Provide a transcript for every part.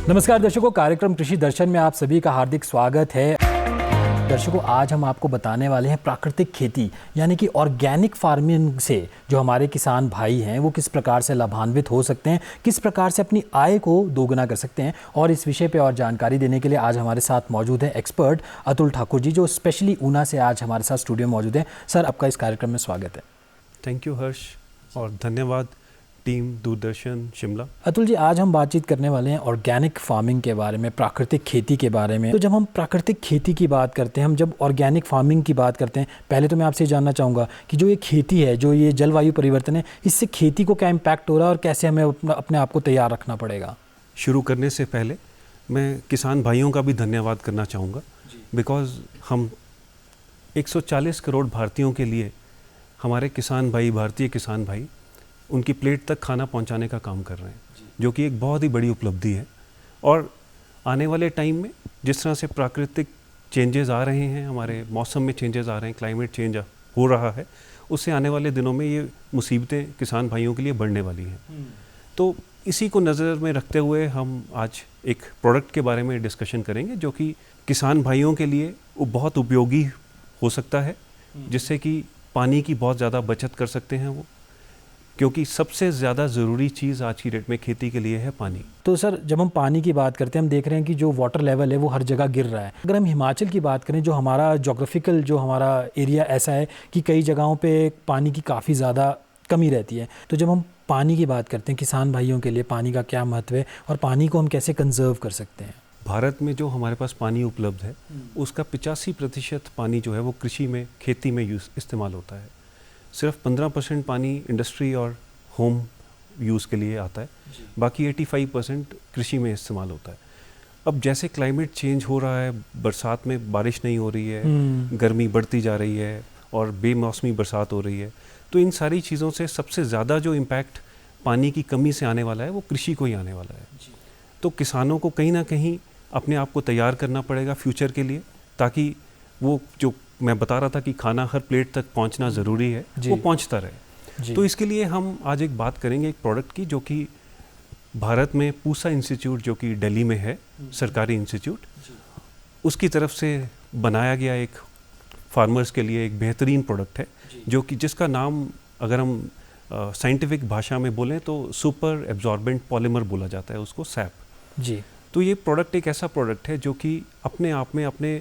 नमस्कार दर्शकों, कार्यक्रम कृषि दर्शन में आप सभी का हार्दिक स्वागत है। दर्शकों, आज हम आपको बताने वाले हैं प्राकृतिक खेती यानी कि ऑर्गेनिक फार्मिंग से जो हमारे किसान भाई हैं वो किस प्रकार से लाभान्वित हो सकते हैं, किस प्रकार से अपनी आय को दोगुना कर सकते हैं। और इस विषय पे और जानकारी देने के लिए आज हमारे साथ मौजूद है एक्सपर्ट अतुल ठाकुर जी, जो स्पेशली ऊना से आज हमारे साथ स्टूडियो में मौजूद हैं। सर, आपका इस कार्यक्रम में स्वागत है। थैंक यू हर्ष, और धन्यवाद टीम दूरदर्शन शिमला। अतुल जी, आज हम बातचीत करने वाले हैं ऑर्गेनिक फार्मिंग के बारे में, प्राकृतिक खेती के बारे में। तो जब हम प्राकृतिक खेती की बात करते हैं, हम जब ऑर्गेनिक फार्मिंग की बात करते हैं, पहले तो मैं आपसे जानना चाहूँगा कि जो ये खेती है, जो ये जलवायु परिवर्तन है, इससे खेती को क्या इम्पैक्ट हो रहा है और कैसे हमें अपने आप को तैयार रखना पड़ेगा। शुरू करने से पहले मैं किसान भाइयों का भी धन्यवाद करना चाहूँगा, बिकॉज़ हम 140 करोड़ भारतीयों के लिए हमारे किसान भाई, भारतीय किसान भाई, उनकी प्लेट तक खाना पहुंचाने का काम कर रहे हैं, जो कि एक बहुत ही बड़ी उपलब्धि है। और आने वाले टाइम में जिस तरह से प्राकृतिक चेंजेस आ रहे हैं, हमारे मौसम में चेंजेस आ रहे हैं, क्लाइमेट चेंज हो रहा है, उससे आने वाले दिनों में ये मुसीबतें किसान भाइयों के लिए बढ़ने वाली हैं। तो इसी को नज़र में रखते हुए हम आज एक प्रोडक्ट के बारे में डिस्कशन करेंगे, जो कि किसान भाइयों के लिए बहुत उपयोगी हो सकता है, जिससे कि पानी की बहुत ज़्यादा बचत कर सकते हैं वो, क्योंकि सबसे ज़्यादा ज़रूरी चीज़ आज की डेट में खेती के लिए है पानी। तो सर, जब हम पानी की बात करते हैं, हम देख रहे हैं कि जो वाटर लेवल है वो हर जगह गिर रहा है। अगर हम हिमाचल की बात करें, जो हमारा जोग्राफिकल जो हमारा एरिया ऐसा है कि कई जगहों पे पानी की काफ़ी ज़्यादा कमी रहती है। तो जब हम पानी की बात करते हैं, किसान भाइयों के लिए पानी का क्या महत्व है और पानी को हम कैसे कंजर्व कर सकते हैं। भारत में जो हमारे पास पानी उपलब्ध है, उसका 85% पानी जो है वो कृषि में, खेती में इस्तेमाल होता है। सिर्फ 15% पानी इंडस्ट्री और होम यूज़ के लिए आता है, बाकी 85% कृषि में इस्तेमाल होता है। अब जैसे क्लाइमेट चेंज हो रहा है, बरसात में बारिश नहीं हो रही है, गर्मी बढ़ती जा रही है और बेमौसमी बरसात हो रही है, तो इन सारी चीज़ों से सबसे ज़्यादा जो इम्पैक्ट पानी की कमी से आने वाला है वो कृषि को ही आने वाला है। तो किसानों को कहीं ना कहीं अपने आप को तैयार करना पड़ेगा फ्यूचर के लिए, ताकि वो जो मैं बता रहा था कि खाना हर प्लेट तक पहुंचना ज़रूरी है, वो पहुंचता रहे। तो इसके लिए हम आज एक बात करेंगे एक प्रोडक्ट की, जो कि भारत में पूसा इंस्टीट्यूट, जो कि दिल्ली में है, सरकारी इंस्टीट्यूट, उसकी तरफ से बनाया गया एक फार्मर्स के लिए एक बेहतरीन प्रोडक्ट है, जो कि जिसका नाम अगर हम साइंटिफिक भाषा में बोलें तो सुपर एब्जॉर्बेंट पॉलीमर बोला जाता है उसको, सैप जी। तो ये प्रोडक्ट एक ऐसा प्रोडक्ट है जो कि अपने आप में अपने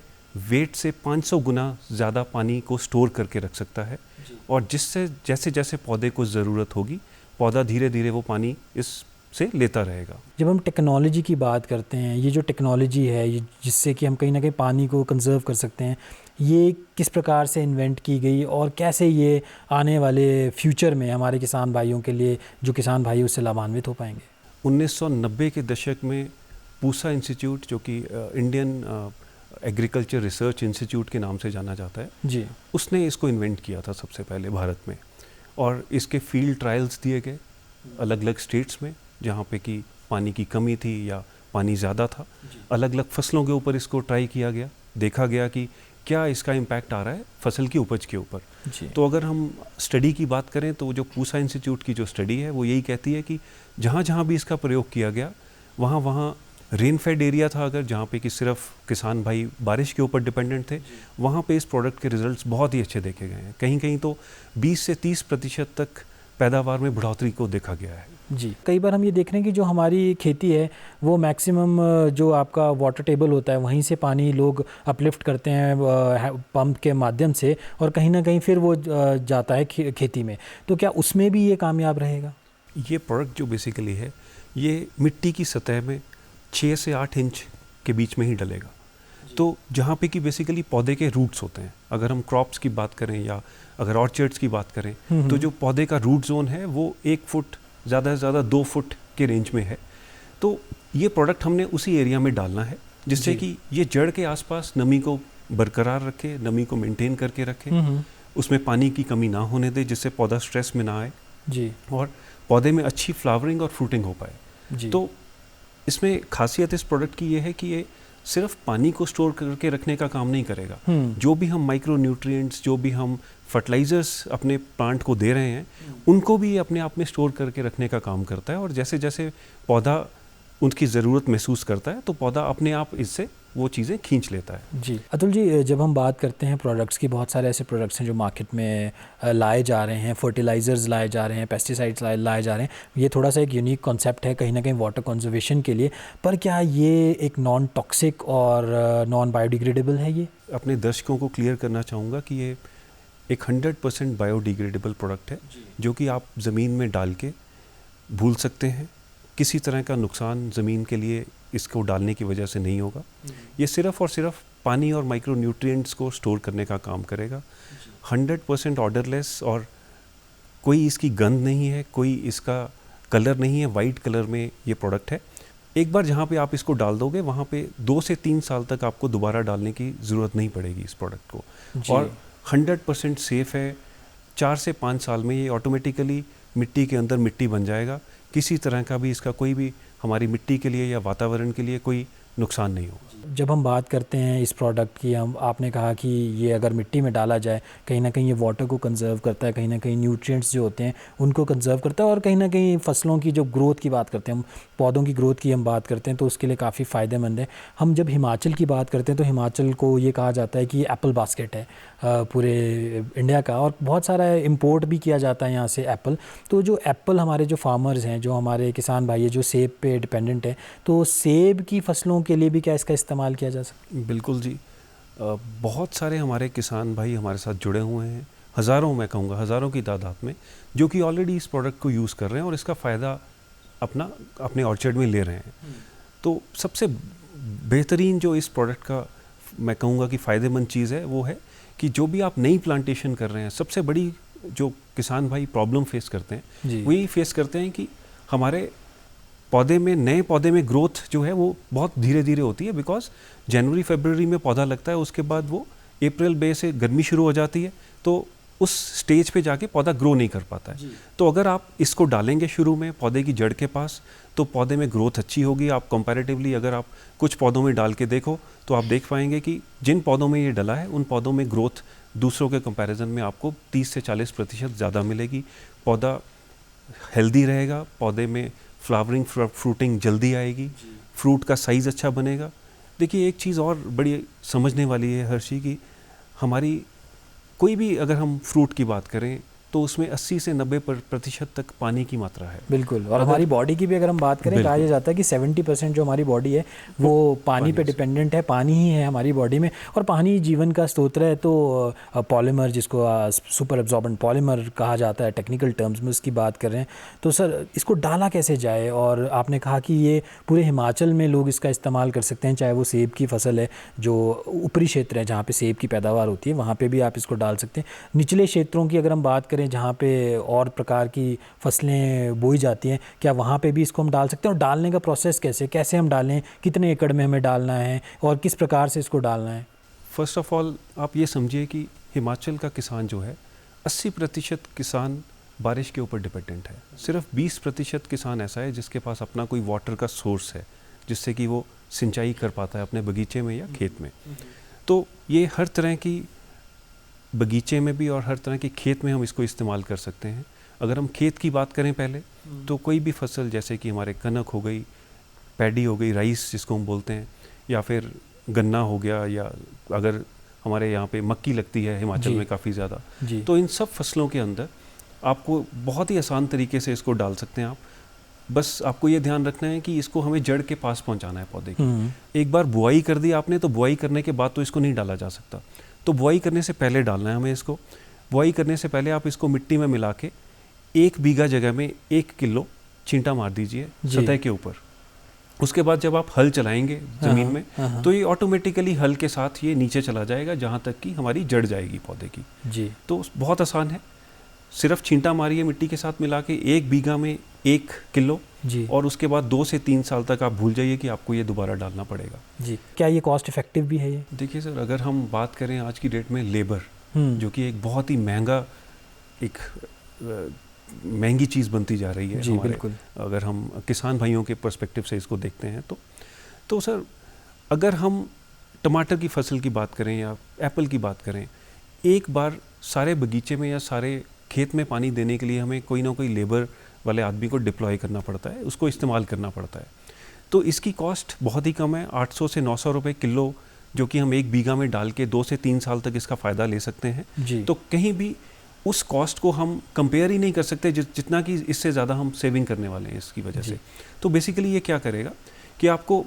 वेट से 500 गुना ज़्यादा पानी को स्टोर करके रख सकता है, और जिससे जैसे जैसे पौधे को ज़रूरत होगी, पौधा धीरे धीरे वो पानी इससे लेता रहेगा। जब हम टेक्नोलॉजी की बात करते हैं, ये जो टेक्नोलॉजी है जिससे कि हम कहीं ना कहीं पानी को कंजर्व कर सकते हैं, ये किस प्रकार से इन्वेंट की गई और कैसे ये आने वाले फ्यूचर में हमारे किसान भाइयों के लिए, जो किसान भाई उससे लाभान्वित हो पाएंगे। 1990 के दशक में पूसा इंस्टीट्यूट, जो कि इंडियन एग्रीकल्चर रिसर्च इंस्टीट्यूट के नाम से जाना जाता है जी, उसने इसको इन्वेंट किया था सबसे पहले भारत में, और इसके फील्ड ट्रायल्स दिए गए अलग अलग स्टेट्स में, जहाँ पे कि पानी की कमी थी या पानी ज़्यादा था। अलग अलग फसलों के ऊपर इसको ट्राई किया गया, देखा गया कि क्या इसका इम्पैक्ट आ रहा है फसल की उपज के ऊपर। तो अगर हम स्टडी की बात करें, तो जो पूसा इंस्टीट्यूट की जो स्टडी है वो यही कहती है कि जहाँ जहाँ भी इसका प्रयोग किया गया, वहाँ वहाँ रेनफेड एरिया था, अगर जहाँ पे कि सिर्फ किसान भाई बारिश के ऊपर डिपेंडेंट थे, वहाँ पे इस प्रोडक्ट के रिजल्ट्स बहुत ही अच्छे देखे गए हैं। कहीं कहीं तो 20 से 30% तक पैदावार में बढ़ोतरी को देखा गया है जी। कई बार हम ये देख रहे हैं कि जो हमारी खेती है वो मैक्सिमम जो आपका वाटर टेबल होता है, वहीं से पानी लोग अपलिफ्ट करते हैं पंप के माध्यम से, और कहीं ना कहीं फिर वो जाता है खेती में। तो क्या उसमें भी ये कामयाब रहेगा? ये प्रोडक्ट जो बेसिकली है, ये मिट्टी की सतह में 6 से 8 इंच के बीच में ही डलेगा। तो जहाँ पे कि बेसिकली पौधे के रूट्स होते हैं, अगर हम क्रॉप्स की बात करें या अगर ऑर्चर्ड्स की बात करें, तो जो पौधे का रूट जोन है वो 1 फुट, ज़्यादा से ज़्यादा 2 फुट के रेंज में है। तो ये प्रोडक्ट हमने उसी एरिया में डालना है, जिससे कि ये जड़ के आसपास नमी को बरकरार रखे, नमी को मेंटेन करके रखे, उसमें पानी की कमी ना होने दे, जिससे पौधा स्ट्रेस में ना आए जी, और पौधे में अच्छी फ्लावरिंग और फ्रूटिंग हो पाए। तो इसमें खासियत इस प्रोडक्ट की ये है कि ये सिर्फ पानी को स्टोर करके रखने का काम नहीं करेगा। जो भी हम माइक्रो न्यूट्रिएंट्स, जो भी हम फर्टिलाइजर्स अपने प्लांट को दे रहे हैं, उनको भी अपने आप में स्टोर करके रखने का काम करता है। और जैसे जैसे पौधा उनकी ज़रूरत महसूस करता है तो पौधा अपने आप इससे वो चीज़ें खींच लेता है। जी अतुल जी, जब हम बात करते हैं प्रोडक्ट्स की, बहुत सारे ऐसे प्रोडक्ट्स हैं जो मार्केट में लाए जा रहे हैं, फर्टिलाइज़र्स लाए जा रहे हैं, पेस्टिसाइड्स लाए जा रहे हैं। ये थोड़ा सा एक यूनिक कॉन्सेप्ट है कहीं ना कहीं वाटर कंजर्वेशन के लिए, पर क्या ये एक नॉन टॉक्सिक और नॉन बायोडिग्रेडेबल है? ये अपने दर्शकों को क्लियर करना चाहूँगा कि ये एक 100% बायोडिग्रेडेबल प्रोडक्ट है जो कि आप ज़मीन में डाल के भूल सकते हैं। किसी तरह का नुकसान ज़मीन के लिए इसको डालने की वजह से नहीं होगा। ये सिर्फ़ और सिर्फ पानी और माइक्रो न्यूट्रिएंट्स को स्टोर करने का काम करेगा। 100% ऑर्डरलेस, और कोई इसकी गंध नहीं है, कोई इसका कलर नहीं है, वाइट कलर में ये प्रोडक्ट है। एक बार जहाँ पे आप इसको डाल दोगे वहाँ पे 2 से 3 साल तक आपको दोबारा डालने की ज़रूरत नहीं पड़ेगी इस प्रोडक्ट को, और 100% सेफ़ है। 4 से 5 साल में ये ऑटोमेटिकली मिट्टी के अंदर मिट्टी बन जाएगा। किसी तरह का भी इसका कोई भी हमारी मिट्टी के लिए या वातावरण के लिए कोई नुकसान नहीं होगा। जब हम बात करते हैं इस प्रोडक्ट की, आपने कहा कि ये अगर मिट्टी में डाला जाए कहीं ना कहीं ये वाटर को कंजर्व करता है, कहीं ना कहीं न्यूट्रिएंट्स जो होते हैं उनको कंजर्व करता है, और कहीं ना कहीं फसलों की जो ग्रोथ की बात करते हैं हम, पौधों की ग्रोथ की हम बात करते हैं तो उसके लिए काफ़ी फ़ायदेमंद है। हम जब हिमाचल की बात करते हैं तो हिमाचल को ये कहा जाता है कि ये एप्पल बास्केट है पूरे इंडिया का, और बहुत सारा इम्पोर्ट भी किया जाता है यहाँ से एप्पल। तो जो एप्पल हमारे जो फार्मर्स हैं, जो हमारे किसान भाई हैं, जो सेब पे डिपेंडेंट है, तो सेब की फसलों के लिए भी क्या इसका इस्तेमाल किया जा सकता है? बिल्कुल जी। बहुत सारे हमारे किसान भाई हमारे साथ जुड़े हुए हैं, हज़ारों, मैं कहूँगा हज़ारों की तादाद में, जो कि ऑलरेडी इस प्रोडक्ट को यूज़ कर रहे हैं और इसका फ़ायदा अपने ऑर्चर्ड में ले रहे हैं। तो सबसे बेहतरीन जो इस प्रोडक्ट का मैं कहूँगा कि फ़ायदेमंद चीज़ है वो है कि जो भी आप नई प्लांटेशन कर रहे हैं, सबसे बड़ी जो किसान भाई प्रॉब्लम फेस करते हैं वो यही फेस करते हैं कि हमारे पौधे में, नए पौधे में ग्रोथ जो है वो बहुत धीरे धीरे होती है। बिकॉज जनवरी फरवरी में पौधा लगता है, उसके बाद वो अप्रैल मई से गर्मी शुरू हो जाती है, तो उस स्टेज पे जाके पौधा ग्रो नहीं कर पाता है। तो अगर आप इसको डालेंगे शुरू में पौधे की जड़ के पास, तो पौधे में ग्रोथ अच्छी होगी। आप कंपैरेटिवली अगर आप कुछ पौधों में डाल के देखो तो आप देख पाएंगे कि जिन पौधों में ये डला है उन पौधों में ग्रोथ दूसरों के कंपैरिजन में आपको 30 से 40% ज़्यादा मिलेगी। पौधा हेल्दी रहेगा, पौधे में फ्लावरिंग फ्रूटिंग जल्दी आएगी, फ्रूट का साइज़ अच्छा बनेगा। देखिए एक चीज़ और बड़ी समझने वाली है हर्षी की, हमारी कोई भी अगर हम फ्रूट की बात करें तो उसमें 80 से 90% तक पानी की मात्रा है। बिल्कुल, और हमारी बॉडी की भी अगर हम बात करें, कहा जाता है कि 70% जो हमारी बॉडी है वो पानी पे डिपेंडेंट है, पानी ही है हमारी बॉडी में, और पानी जीवन का स्रोत है। तो पॉलीमर, जिसको सुपर एब्जॉर्बेंट पॉलीमर कहा जाता है टेक्निकल टर्म्स में, उसकी बात कर रहे हैं। तो सर इसको डाला कैसे जाए? और आपने कहा कि ये पूरे हिमाचल में लोग इसका इस्तेमाल कर सकते हैं, चाहे वो सेब की फसल है, जो ऊपरी क्षेत्र है जहाँ पे सेब की पैदावार होती है वहाँ पे भी आप इसको डाल सकते हैं। निचले क्षेत्रों की अगर हम बात करें जहाँ पे और प्रकार की फसलें बोई जाती हैं, क्या वहाँ पे भी इसको हम डाल सकते हैं? और डालने का प्रोसेस कैसे हम डालें, कितने एकड़ में हमें डालना है और किस प्रकार से इसको डालना है? फर्स्ट ऑफ ऑल आप ये समझिए कि हिमाचल का किसान जो है 80% किसान बारिश के ऊपर डिपेंडेंट है। सिर्फ 20% किसान ऐसा है जिसके पास अपना कोई वाटर का सोर्स है जिससे कि वो सिंचाई कर पाता है अपने बगीचे में या खेत में। तो ये हर तरह की बगीचे में भी और हर तरह के खेत में हम इसको इस्तेमाल कर सकते हैं। अगर हम खेत की बात करें पहले, तो कोई भी फसल जैसे कि हमारे कनक हो गई, पैडी हो गई, राइस जिसको हम बोलते हैं, या फिर गन्ना हो गया, या अगर हमारे यहाँ पे मक्की लगती है हिमाचल में काफ़ी ज़्यादा, तो इन सब फसलों के अंदर आपको बहुत ही आसान तरीके से इसको डाल सकते हैं आप। बस आपको ये ध्यान रखना है कि इसको हमें जड़ के पास पहुँचाना है पौधे की। एक बार बुआई कर दी आपने, तो बुआई करने के बाद तो इसको नहीं डाला जा सकता, तो बुआई करने से पहले डालना है हमें इसको। बुआई करने से पहले आप इसको मिट्टी में मिला के 1 बीघा जगह में 1 किलो छींटा मार दीजिए सतह के ऊपर। उसके बाद जब आप हल चलाएंगे ज़मीन में, तो ये ऑटोमेटिकली हल के साथ ये नीचे चला जाएगा जहाँ तक कि हमारी जड़ जाएगी पौधे की जी। तो बहुत आसान है, सिर्फ छींटा मारिए मिट्टी के साथ मिला के 1 बीघा में 1 किलो जी, और उसके बाद 2 से 3 साल तक आप भूल जाइए कि आपको ये दोबारा डालना पड़ेगा जी। क्या ये कॉस्ट इफेक्टिव भी है ये? देखिए सर, अगर हम बात करें आज की डेट में लेबर, जो कि एक बहुत ही महंगी चीज़ बनती जा रही है जी, बिल्कुल। अगर हम किसान भाइयों के पर्सपेक्टिव से इसको देखते हैं तो सर, अगर हम टमाटर की फसल की बात करें या एप्पल की बात करें, एक बार सारे बगीचे में या सारे खेत में पानी देने के लिए हमें कोई ना कोई लेबर वाले आदमी को डिप्लॉय करना पड़ता है, उसको इस्तेमाल करना पड़ता है। तो इसकी कॉस्ट बहुत ही कम है, 800 से 900 रुपये किलो, जो कि हम 1 बीघा में डाल के 2 से 3 साल तक इसका फ़ायदा ले सकते हैं जी। तो कहीं भी उस कॉस्ट को हम कंपेयर ही नहीं कर सकते जितना कि इससे ज़्यादा हम सेविंग करने वाले हैं इसकी वजह से। तो बेसिकली ये क्या करेगा कि आपको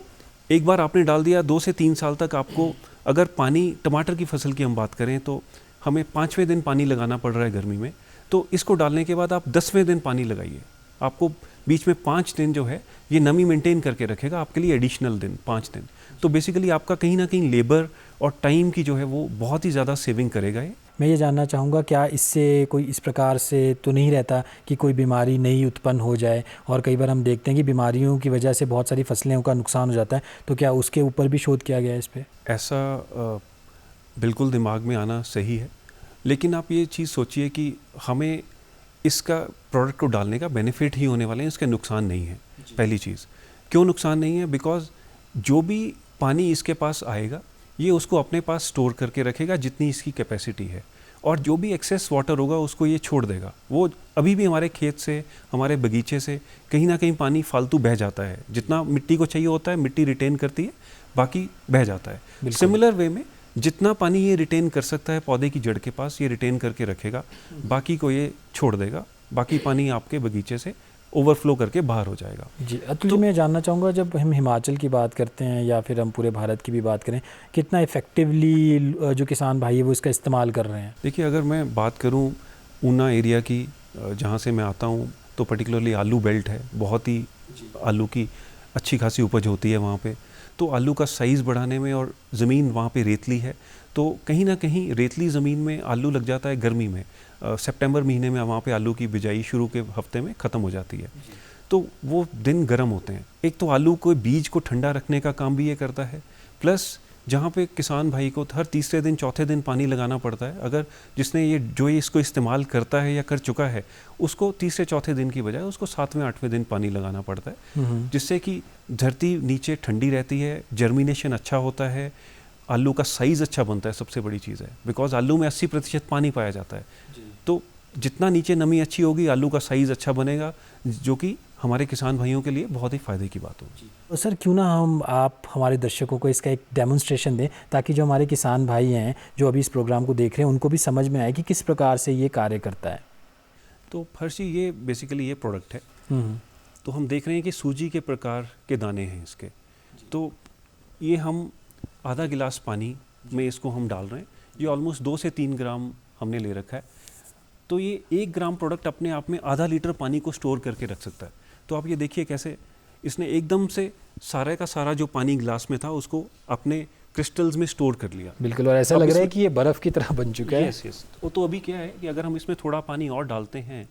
एक बार आपने डाल दिया, 2 से 3 साल तक आपको, अगर पानी टमाटर की फसल की हम बात करें तो हमें 5वें दिन पानी लगाना पड़ रहा है गर्मी में, तो इसको डालने के बाद आप 10वें दिन पानी लगाइए, आपको बीच में 5 दिन जो है ये नमी मेंटेन करके रखेगा आपके लिए, एडिशनल दिन 5 दिन। तो बेसिकली आपका कहीं ना कहीं लेबर और टाइम की जो है वो बहुत ही ज़्यादा सेविंग करेगा ये। मैं ये जानना चाहूँगा, क्या इससे कोई इस प्रकार से तो नहीं रहता कि कोई बीमारी नई उत्पन्न हो जाए, और कई बार हम देखते हैं कि बीमारियों की वजह से बहुत सारी फसलों का नुकसान हो जाता है, तो क्या उसके ऊपर भी शोध किया गया है इस पर? ऐसा बिल्कुल दिमाग में आना सही है, लेकिन आप ये चीज़ सोचिए कि हमें इसका प्रोडक्ट को डालने का बेनिफिट ही होने वाले हैं, इसके नुकसान नहीं है। पहली चीज़, क्यों नुकसान नहीं है? बिकॉज जो भी पानी इसके पास आएगा ये उसको अपने पास स्टोर करके रखेगा जितनी इसकी कैपेसिटी है, और जो भी एक्सेस वाटर होगा उसको ये छोड़ देगा। वो अभी भी हमारे खेत से, हमारे बगीचे से कहीं ना कहीं पानी फालतू बह जाता है, जितना मिट्टी को चाहिए होता है मिट्टी रिटेन करती है, बाकी बह जाता है। सिमिलर वे में जितना पानी ये रिटेन कर सकता है पौधे की जड़ के पास ये रिटेन करके रखेगा, बाकी को ये छोड़ देगा, बाकी पानी आपके बगीचे से ओवरफ्लो करके बाहर हो जाएगा। जी अतुल जी, मैं जानना चाहूँगा, जब हम हिमाचल की बात करते हैं या फिर हम पूरे भारत की भी बात करें, कितना इफ़ेक्टिवली जो किसान भाई है वो इसका इस्तेमाल कर रहे हैं? देखिए, अगर मैं बात करूं ऊना एरिया की, जहां से मैं आता हूं, तो पर्टिकुलरली आलू बेल्ट है, बहुत ही आलू की अच्छी खासी उपज होती है वहाँ पे। तो आलू का साइज़ बढ़ाने में, और ज़मीन वहाँ पे रेतली है, तो कहीं ना कहीं रेतली ज़मीन में आलू लग जाता है गर्मी में। सितंबर महीने में वहाँ पे आलू की बिजाई शुरू के हफ्ते में ख़त्म हो जाती है, तो वो दिन गर्म होते हैं। एक तो आलू को बीज को ठंडा रखने का काम भी ये करता है, प्लस जहाँ पे किसान भाई को हर तीसरे दिन चौथे दिन पानी लगाना पड़ता है, अगर जिसने ये इसको इस्तेमाल करता है या कर चुका है उसको तीसरे चौथे दिन की बजाय उसको 7वें 8वें दिन पानी लगाना पड़ता है, जिससे कि धरती नीचे ठंडी रहती है, जर्मिनेशन अच्छा होता है, आलू का साइज़ अच्छा बनता है। सबसे बड़ी चीज़ है बिकॉज आलू में 80% पानी पाया जाता है, तो जितना नीचे नमी अच्छी होगी आलू का साइज़ अच्छा बनेगा, जो कि हमारे किसान भाइयों के लिए बहुत ही फ़ायदे की बात होगी। तो सर क्यों ना आप हमारे दर्शकों को इसका एक डेमोन्स्ट्रेशन दें, ताकि जो हमारे किसान भाई हैं जो अभी इस प्रोग्राम को देख रहे हैं उनको भी समझ में आए कि किस प्रकार से ये कार्य करता है। तो फर्शी, ये बेसिकली ये प्रोडक्ट है। तो हम देख रहे हैं कि सूजी के प्रकार के दाने हैं इसके, तो ये हम आधा गिलास पानी में इसको हम डाल रहे हैं, ये ऑलमोस्ट 2 से 3 ग्राम हमने ले रखा है। तो ये 1 ग्राम प्रोडक्ट अपने आप में आधा लीटर पानी को स्टोर करके रख सकता है। तो आप ये देखिए कैसे इसने एकदम से सारे का सारा जो पानी गिलास में था उसको अपने क्रिस्टल्स में स्टोर कर लिया। बिल्कुल, और ऐसा लग रहा है कि ये बर्फ़ की तरह बन चुका है। यस। तो अभी क्या है कि अगर हम इसमें थोड़ा पानी और डालते हैं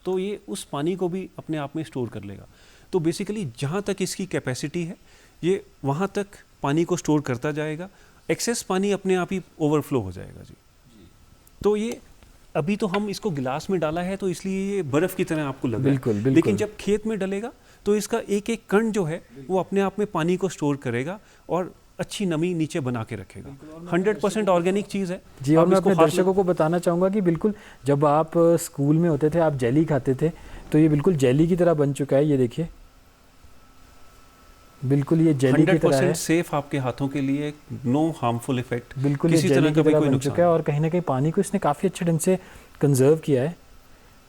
तो ये उस पानी को भी अपने आप में स्टोर कर लेगा। तो बेसिकली जहाँ तक इसकी कैपेसिटी है ये वहाँ तक पानी को स्टोर करता जाएगा, एक्सेस पानी अपने आप ही ओवरफ्लो हो जाएगा जी। तो ये अभी तो हम इसको गिलास में डाला है तो इसलिए ये बर्फ़ की तरह आपको लग रहा है, लेकिन जब खेत में डलेगा तो इसका एक एक कण जो है वो अपने आप में पानी को स्टोर करेगा और अच्छी नमी नीचे बना के रखेगा। 100% ऑर्गेनिक चीज़ है जी। और मैं अपने दर्शकों को बताना चाहूँगा कि बिल्कुल जब आप स्कूल में होते थे आप जेली खाते थे, तो ये बिल्कुल जेली की तरह बन चुका है। ये देखिए, बिल्कुल ये जेली की तरह है, सेफ आपके हाथों के लिए, नो हार्मफुल इफेक्ट, बिल्कुल किसी तरह का कोई बन चुका है। और कहीं ना कहीं पानी को इसने काफ़ी अच्छे ढंग से कंजर्व किया है,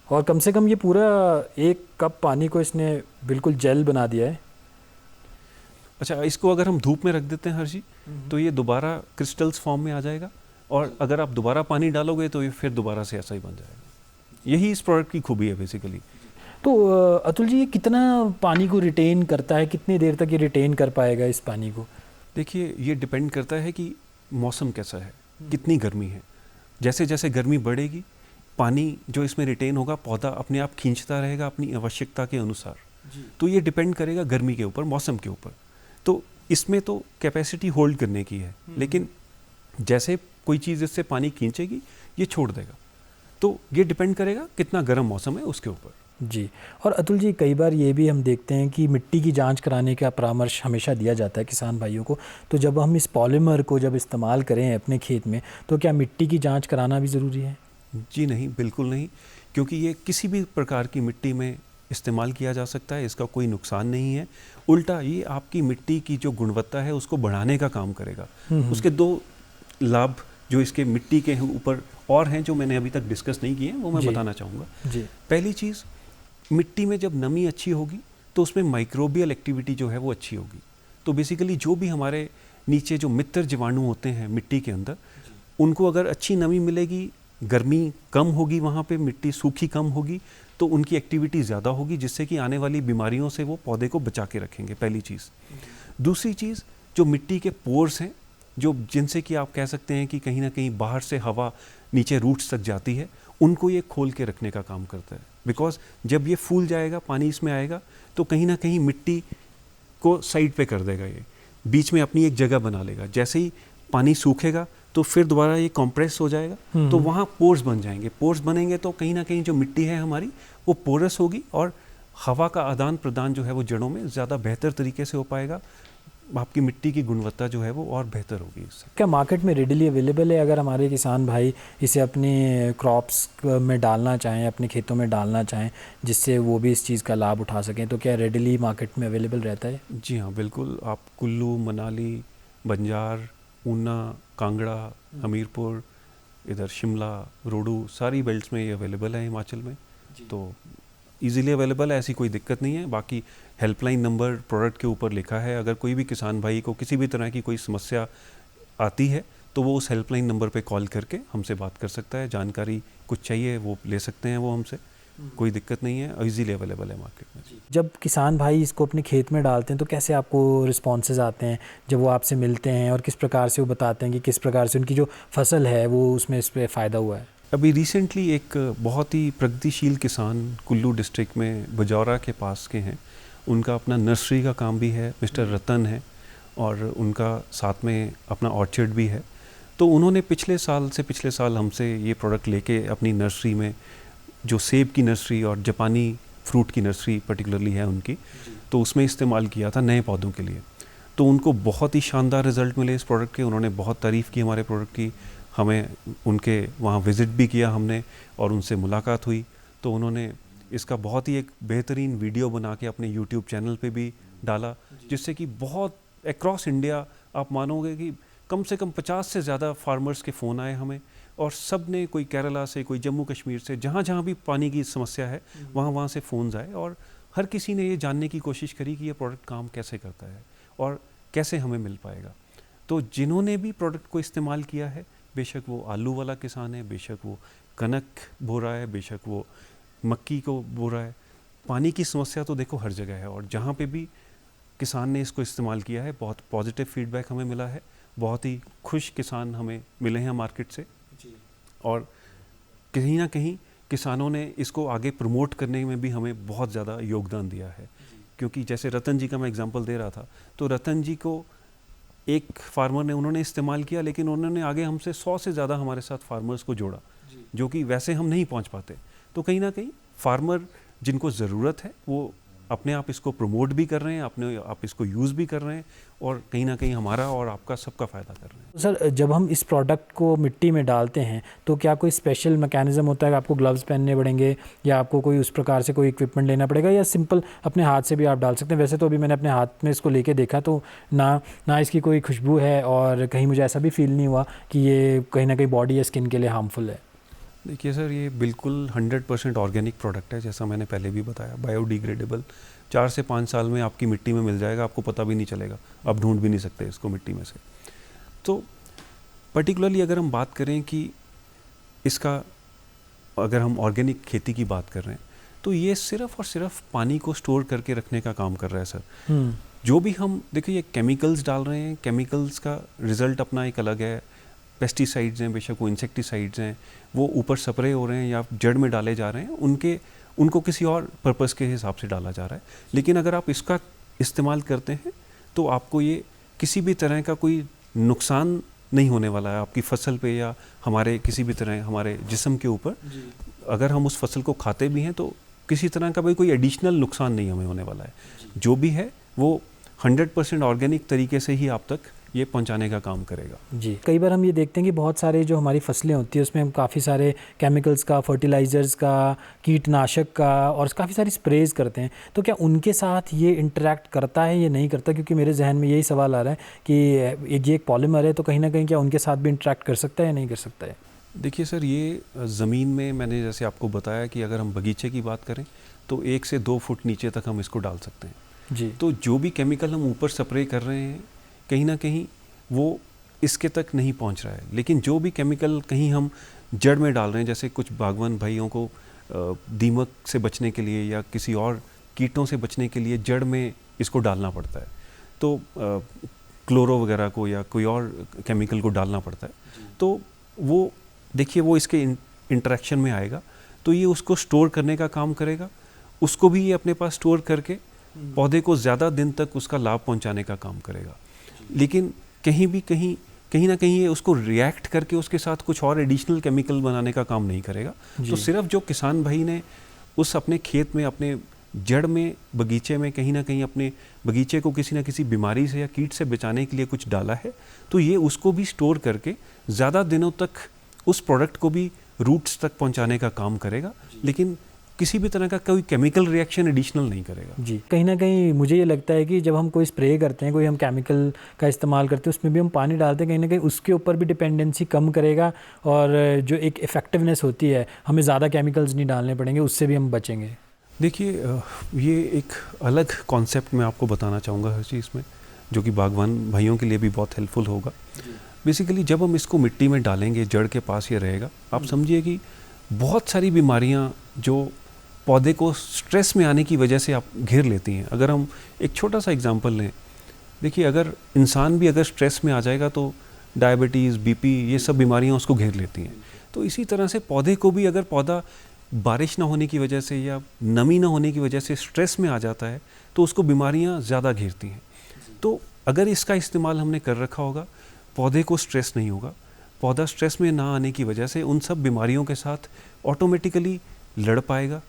और कम से कम ये पूरा 1 कप पानी को इसने बिल्कुल जेल बना दिया है। अच्छा, इसको अगर हम धूप में रख देते हैं हर्षी, तो ये दोबारा क्रिस्टल्स फॉर्म में आ जाएगा, और अगर आप दोबारा पानी डालोगे तो ये फिर दोबारा से ऐसा ही बन जाएगा। यही इस प्रोडक्ट की खूबी है बेसिकली। तो अतुल जी, ये कितना पानी को रिटेन करता है, कितनी देर तक ये रिटेन कर पाएगा इस पानी को? देखिए, ये डिपेंड करता है कि मौसम कैसा है, कितनी गर्मी है। जैसे जैसे गर्मी बढ़ेगी पानी जो इसमें रिटेन होगा पौधा अपने आप खींचता रहेगा अपनी आवश्यकता के अनुसार। तो ये डिपेंड करेगा गर्मी के ऊपर, मौसम के ऊपर। तो इसमें तो कैपेसिटी होल्ड करने की है, लेकिन जैसे कोई चीज़ इससे पानी खींचेगी ये छोड़ देगा। तो ये डिपेंड करेगा कितना गर्म मौसम है उसके ऊपर जी। और अतुल जी, कई बार ये भी हम देखते हैं कि मिट्टी की जांच कराने का परामर्श हमेशा दिया जाता है किसान भाइयों को। तो जब हम इस पॉलीमर को जब इस्तेमाल करें अपने खेत में, तो क्या मिट्टी की जांच कराना भी ज़रूरी है? जी नहीं, बिल्कुल नहीं, क्योंकि ये किसी भी प्रकार की मिट्टी में इस्तेमाल किया जा सकता है, इसका कोई नुकसान नहीं है। उल्टा ये आपकी मिट्टी की जो गुणवत्ता है उसको बढ़ाने का काम करेगा। उसके दो लाभ जो इसके मिट्टी के ऊपर और हैं जो मैंने अभी तक डिस्कस नहीं किए हैं वो मैं बताना चाहूँगा। पहली चीज़, मिट्टी में जब नमी अच्छी होगी तो उसमें माइक्रोबियल एक्टिविटी जो है वो अच्छी होगी। तो बेसिकली जो भी हमारे नीचे जो मित्र जीवाणु होते हैं मिट्टी के अंदर, उनको अगर अच्छी नमी मिलेगी, गर्मी कम होगी, वहाँ पे मिट्टी सूखी कम होगी, तो उनकी एक्टिविटी ज़्यादा होगी, जिससे कि आने वाली बीमारियों से वो पौधे को बचा के रखेंगे, पहली चीज़। दूसरी चीज़, जो मिट्टी के पोर्स हैं, जो जिनसे कि आप कह सकते हैं कि कहीं ना कहीं बाहर से हवा नीचे रूट्स तक जाती है, उनको ये खोल के रखने का काम करता है। बिकॉज जब ये फूल जाएगा, पानी इसमें आएगा, तो कहीं ना कहीं मिट्टी को साइड पे कर देगा, ये बीच में अपनी एक जगह बना लेगा। जैसे ही पानी सूखेगा तो फिर दोबारा ये कंप्रेस हो जाएगा, तो वहाँ पोर्स बन जाएंगे। पोर्स बनेंगे तो कहीं ना कहीं जो मिट्टी है हमारी वो पोरस होगी और हवा का आदान प्रदान जो है वो जड़ों में ज़्यादा बेहतर तरीके से हो पाएगा। आपकी मिट्टी की गुणवत्ता जो है वो और बेहतर होगी इससे। क्या मार्केट में रेडिली अवेलेबल है, अगर हमारे किसान भाई इसे अपने क्रॉप्स में डालना चाहें, अपने खेतों में डालना चाहें, जिससे वो भी इस चीज़ का लाभ उठा सकें, तो क्या रेडिली मार्केट में अवेलेबल रहता है? जी हाँ, बिल्कुल। आप कुल्लू, मनाली, बंजार, ऊना, कांगड़ा, हमीरपुर, इधर शिमला, रोडू, सारी बेल्ट्स में ये अवेलेबल है हिमाचल में। तो इजीली अवेलेबल है, ऐसी कोई दिक्कत नहीं है। बाकी हेल्पलाइन नंबर प्रोडक्ट के ऊपर लिखा है। अगर कोई भी किसान भाई को किसी भी तरह की कोई समस्या आती है तो वो उस हेल्पलाइन नंबर पे कॉल करके हमसे बात कर सकता है। जानकारी कुछ चाहिए वो ले सकते हैं वो हमसे, कोई दिक्कत नहीं है, इजीली अवेलेबल है मार्केट में। जब किसान भाई इसको अपने खेत में डालते हैं तो कैसे आपको रिस्पॉन्सेज आते हैं जब वो आपसे मिलते हैं, और किस प्रकार से वो बताते हैं कि किस प्रकार से उनकी जो फसल है वो उसमें इस पर फ़ायदा हुआ है? अभी रिसेंटली एक बहुत ही प्रगतिशील किसान कुल्लू डिस्ट्रिक्ट में बजौरा के पास के हैं, उनका अपना नर्सरी का काम भी है, मिस्टर रतन है, और उनका साथ में अपना ऑर्चर्ड भी है। तो उन्होंने पिछले साल हमसे ये प्रोडक्ट लेके अपनी नर्सरी में, जो सेब की नर्सरी और जापानी फ्रूट की नर्सरी पर्टिकुलरली है उनकी, तो उसमें इस्तेमाल किया था नए पौधों के लिए। तो उनको बहुत ही शानदार रिज़ल्ट मिले इस प्रोडक्ट के। उन्होंने बहुत तारीफ़ की हमारे प्रोडक्ट की। हमें उनके वहाँ विज़िट भी किया हमने और उनसे मुलाकात हुई। तो उन्होंने इसका बहुत ही एक बेहतरीन वीडियो बना के अपने यूट्यूब चैनल पे भी डाला, जिससे कि बहुत अक्रॉस इंडिया आप मानोगे कि कम से कम 50 से ज़्यादा फार्मर्स के फ़ोन आए हमें, और सब ने, कोई केरला से, कोई जम्मू कश्मीर से, जहाँ जहाँ भी पानी की समस्या है वहाँ से फ़ोन्स आए, और हर किसी ने ये जानने की कोशिश करी कि ये प्रोडक्ट काम कैसे करता है और कैसे हमें मिल पाएगा। तो जिन्होंने भी प्रोडक्ट को इस्तेमाल किया है, बेशक वो आलू वाला किसान है, बेशक वो कनक बो रहा है, बेशक वो मक्की को बो रहा है, पानी की समस्या तो देखो हर जगह है, और जहाँ पे भी किसान ने इसको इस्तेमाल किया है बहुत पॉजिटिव फीडबैक हमें मिला है। बहुत ही खुश किसान हमें मिले हैं मार्केट से, और कहीं ना कहीं किसानों ने इसको आगे प्रमोट करने में भी हमें बहुत ज़्यादा योगदान दिया है। क्योंकि जैसे रतन जी का मैं एग्जांपल दे रहा था, तो रतन जी को एक फार्मर ने, उन्होंने इस्तेमाल किया, लेकिन उन्होंने आगे हमसे 100 से ज़्यादा हमारे साथ फार्मर्स को जोड़ा, जो कि वैसे हम नहीं पहुंच पाते। तो कहीं ना कहीं फार्मर जिनको ज़रूरत है वो अपने आप इसको प्रमोट भी कर रहे हैं, अपने आप इसको यूज़ भी कर रहे हैं, और कहीं ना कहीं हमारा और आपका सबका फ़ायदा कर रहे हैं। सर, जब हम इस प्रोडक्ट को मिट्टी में डालते हैं तो क्या कोई स्पेशल मैकेनिज्म होता है कि आपको ग्लव्स पहनने पड़ेंगे, या आपको कोई उस प्रकार से कोई इक्विपमेंट लेना पड़ेगा, या सिंपल अपने हाथ से भी आप डाल सकते हैं? वैसे तो अभी मैंने अपने हाथ में इसको लेके देखा, तो ना इसकी कोई खुशबू है, और कहीं मुझे ऐसा भी फील नहीं हुआ कि ये कहीं ना कहीं बॉडी या स्किन के लिए हार्मफुल है। देखिए सर, ये बिल्कुल 100% ऑर्गेनिक प्रोडक्ट है, जैसा मैंने पहले भी बताया, बायोडिग्रेडेबल। 4 से 5 साल में आपकी मिट्टी में मिल जाएगा, आपको पता भी नहीं चलेगा, आप ढूंढ भी नहीं सकते इसको मिट्टी में से। तो पर्टिकुलरली अगर हम बात करें कि इसका, अगर हम ऑर्गेनिक खेती की बात कर रहे हैं, तो ये सिर्फ़ और सिर्फ पानी को स्टोर करके रखने का काम कर रहा है सर। जो भी हम देखिए, ये केमिकल्स डाल रहे हैं, केमिकल्स का रिज़ल्ट अपना एक अलग है। पेस्टिसाइड्स हैं, बेशक वो इंसेक्टिसाइड्स हैं, वो ऊपर स्प्रे हो रहे हैं या जड़ में डाले जा रहे हैं, उनको किसी और पर्पस के हिसाब से डाला जा रहा है। लेकिन अगर आप इसका इस्तेमाल करते हैं तो आपको ये किसी भी तरह का कोई नुकसान नहीं होने वाला है आपकी फसल पे, या हमारे किसी भी तरह हमारे जिस्म के ऊपर। अगर हम उस फसल को खाते भी हैं तो किसी तरह का भी कोई एडिशनल नुकसान नहीं हमें होने वाला है। जो भी है वो 100% ऑर्गेनिक तरीके से ही आप तक ये पहुंचाने का काम करेगा। जी, कई बार हम ये देखते हैं कि बहुत सारे जो हमारी फसलें होती है उसमें हम काफ़ी सारे केमिकल्स का, फर्टिलाइज़र्स का, कीटनाशक का और काफ़ी सारी स्प्रेज करते हैं, तो क्या उनके साथ ये इंटरेक्ट करता है या नहीं करता? क्योंकि मेरे जहन में यही सवाल आ रहा है कि ये एक पॉलीमर है, तो कहीं ना कहीं क्या उनके साथ भी इंटरेक्ट कर सकता है या नहीं कर सकता है? देखिए सर, ये ज़मीन में मैंने जैसे आपको बताया कि अगर हम बगीचे की बात करें तो 1 से 2 फुट नीचे तक हम इसको डाल सकते हैं जी। तो जो भी केमिकल हम ऊपर स्प्रे कर रहे हैं कहीं ना कहीं वो इसके तक नहीं पहुंच रहा है, लेकिन जो भी केमिकल कहीं हम जड़ में डाल रहे हैं, जैसे कुछ बागवान भाइयों को दीमक से बचने के लिए या किसी और कीटों से बचने के लिए जड़ में इसको डालना पड़ता है, तो क्लोरो वगैरह को या कोई और केमिकल को डालना पड़ता है, तो वो देखिए वो इसके इंटरेक्शन में आएगा तो ये उसको स्टोर करने का काम करेगा, उसको भी ये अपने पास स्टोर करके पौधे को ज़्यादा दिन तक उसका लाभ पहुंचाने का काम करेगा। लेकिन कहीं ना कहीं ये उसको रिएक्ट करके उसके साथ कुछ और एडिशनल केमिकल बनाने का काम नहीं करेगा। तो सिर्फ जो किसान भाई ने उस अपने खेत में, अपने जड़ में, बगीचे में कहीं ना कहीं अपने बगीचे को किसी ना किसी बीमारी से या कीट से बचाने के लिए कुछ डाला है, तो ये उसको भी स्टोर करके ज़्यादा दिनों तक उस प्रोडक्ट को भी रूट्स तक पहुंचाने का काम करेगा, लेकिन किसी भी तरह का कोई केमिकल रिएक्शन एडिशनल नहीं करेगा। जी, कहीं ना कहीं मुझे ये लगता है कि जब हम कोई स्प्रे करते हैं, कोई हम केमिकल का इस्तेमाल करते हैं, उसमें भी हम पानी डालते हैं, कहीं ना कहीं उसके ऊपर भी डिपेंडेंसी कम करेगा और जो एक इफ़ेक्टिवनेस होती है, हमें ज़्यादा केमिकल्स नहीं डालने पड़ेंगे, उससे भी हम बचेंगे। देखिए ये एक अलग कॉन्सेप्ट मैं आपको बताना चाहूँगा हर चीज़ में, जो कि बागवान भाइयों के लिए भी बहुत हेल्पफुल होगा। बेसिकली जब हम इसको मिट्टी में डालेंगे, जड़ के पास ये रहेगा, आप समझिए कि बहुत सारी बीमारियाँ जो पौधे को स्ट्रेस में आने की वजह से आप घेर लेती हैं। अगर हम एक छोटा सा एग्जांपल लें, देखिए अगर इंसान भी अगर स्ट्रेस में आ जाएगा तो डायबिटीज़, बीपी, ये सब बीमारियां उसको घेर लेती हैं। तो इसी तरह से पौधे को भी अगर पौधा बारिश ना होने की वजह से या नमी ना होने की वजह से स्ट्रेस में आ जाता है तो उसको बीमारियां ज़्यादा घेरती हैं। तो अगर इसका इस्तेमाल हमने कर रखा होगा, पौधे को स्ट्रेस नहीं होगा, पौधा स्ट्रेस में ना आने की वजह से उन सब बीमारियों के साथ ऑटोमेटिकली लड़ पाएगा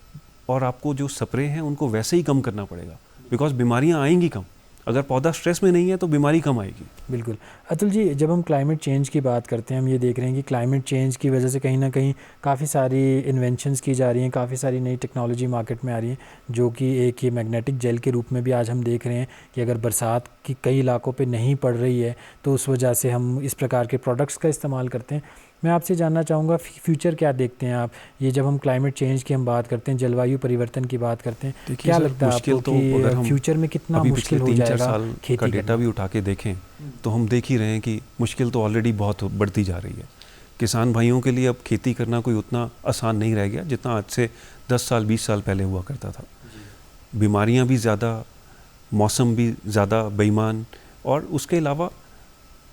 और आपको जो स्प्रे हैं उनको वैसे ही कम करना पड़ेगा, बिकॉज बीमारियां आएंगी कम। अगर पौधा स्ट्रेस में नहीं है तो बीमारी कम आएगी। बिल्कुल। अतुल जी, जब हम क्लाइमेट चेंज की बात करते हैं, हम ये देख रहे हैं कि क्लाइमेट चेंज की वजह से कहीं ना कहीं काफ़ी सारी इन्वेंशंस की जा रही हैं, काफ़ी सारी नई टेक्नोलॉजी मार्केट में आ रही है, जो कि एक ये मैग्नेटिक जेल के रूप में भी आज हम देख रहे हैं कि अगर बरसात की कई इलाकों पे नहीं पड़ रही है तो उस वजह से हम इस प्रकार के प्रोडक्ट्स का इस्तेमाल करते हैं। मैं आपसे जानना चाहूँगा फ्यूचर क्या देखते हैं आप, ये जब हम क्लाइमेट चेंज की हम बात करते हैं, जलवायु परिवर्तन की बात करते हैं, क्या लगता है आपको कि फ्यूचर में कितना मुश्किल हो जाएगा खेती का डेटा भी उठा के देखें तो हम देख ही रहे हैं कि मुश्किल तो ऑलरेडी बहुत बढ़ती जा रही है। किसान भाइयों के लिए अब खेती करना कोई उतना आसान नहीं रह गया जितना आज से 10 साल 20 साल पहले हुआ करता था। बीमारियां भी ज़्यादा, मौसम भी ज़्यादा बेईमान, और उसके अलावा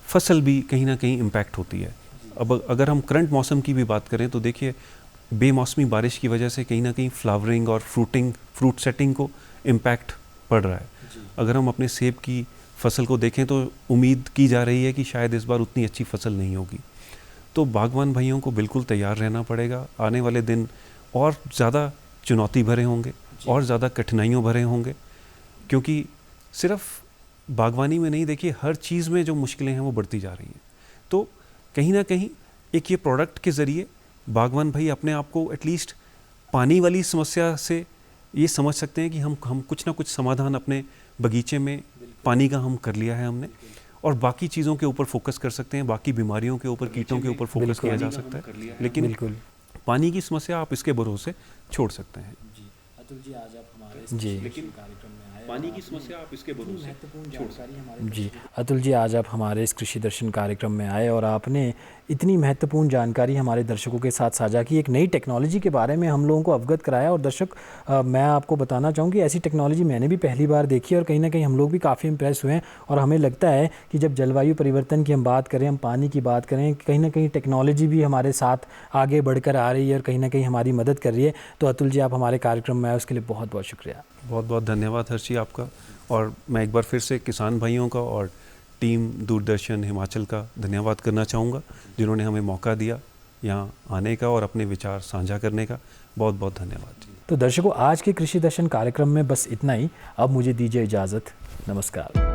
फसल भी कहीं ना कहीं इम्पैक्ट होती है। अब अगर हम करंट मौसम की भी बात करें तो देखिए बेमौसमी बारिश की वजह से कहीं ना कहीं फ्लावरिंग और फ्रूट सेटिंग को इम्पैक्ट पड़ रहा है। अगर हम अपने सेब की फसल को देखें तो उम्मीद की जा रही है कि शायद इस बार उतनी अच्छी फसल नहीं होगी। तो बागवान भाइयों को बिल्कुल तैयार रहना पड़ेगा। आने वाले दिन और ज़्यादा चुनौती भरे होंगे और ज़्यादा कठिनाइयों भरे होंगे, क्योंकि सिर्फ बागवानी में नहीं, देखिए हर चीज़ में जो मुश्किलें हैं वो बढ़ती जा रही हैं। तो कहीं ना कहीं एक ये प्रोडक्ट के ज़रिए बागवान भाई अपने आप को एटलीस्ट पानी वाली समस्या से ये समझ सकते हैं कि हम कुछ ना कुछ समाधान अपने बगीचे में पानी का हम कर लिया है हमने, और बाकी चीज़ों के ऊपर फोकस कर सकते हैं, बाकी बीमारियों के ऊपर, कीटों के ऊपर फोकस किया जा सकता है, लेकिन पानी की समस्या आप इसके भरोसे छोड़ सकते हैं। अतुल जी, आज आप हमारे कार्यक्रम में आए, पानी की समस्या आप इसके भरोसे छोड़ सकते हैं। जी, अतुल जी, आज आप हमारे इस कृषि दर्शन कार्यक्रम में आए और आपने इतनी महत्वपूर्ण जानकारी हमारे दर्शकों के साथ साझा की, एक नई टेक्नोलॉजी के बारे में हम लोगों को अवगत कराया। और दर्शक, मैं आपको बताना चाहूँ कि ऐसी टेक्नोलॉजी मैंने भी पहली बार देखी और कहीं ना कहीं हम लोग भी काफ़ी इम्प्रेस हुए हैं। और हमें लगता है कि जब जलवायु परिवर्तन की हम बात करें, हम पानी की बात करें, कहीं ना कहीं टेक्नोलॉजी भी हमारे साथ आगे बढ़कर आ रही है और कहीं ना कहीं हमारी मदद कर रही है। तो अतुल जी, आप हमारे कार्यक्रम में आए, उसके लिए बहुत बहुत शुक्रिया। बहुत बहुत धन्यवाद हर्षी आपका। और मैं एक बार फिर से किसान भाइयों का और टीम दूरदर्शन हिमाचल का धन्यवाद करना चाहूँगा, जिन्होंने हमें मौका दिया यहाँ आने का और अपने विचार साझा करने का। बहुत बहुत धन्यवाद। तो दर्शकों, आज के कृषि दर्शन कार्यक्रम में बस इतना ही। अब मुझे दीजिए इजाज़त। नमस्कार।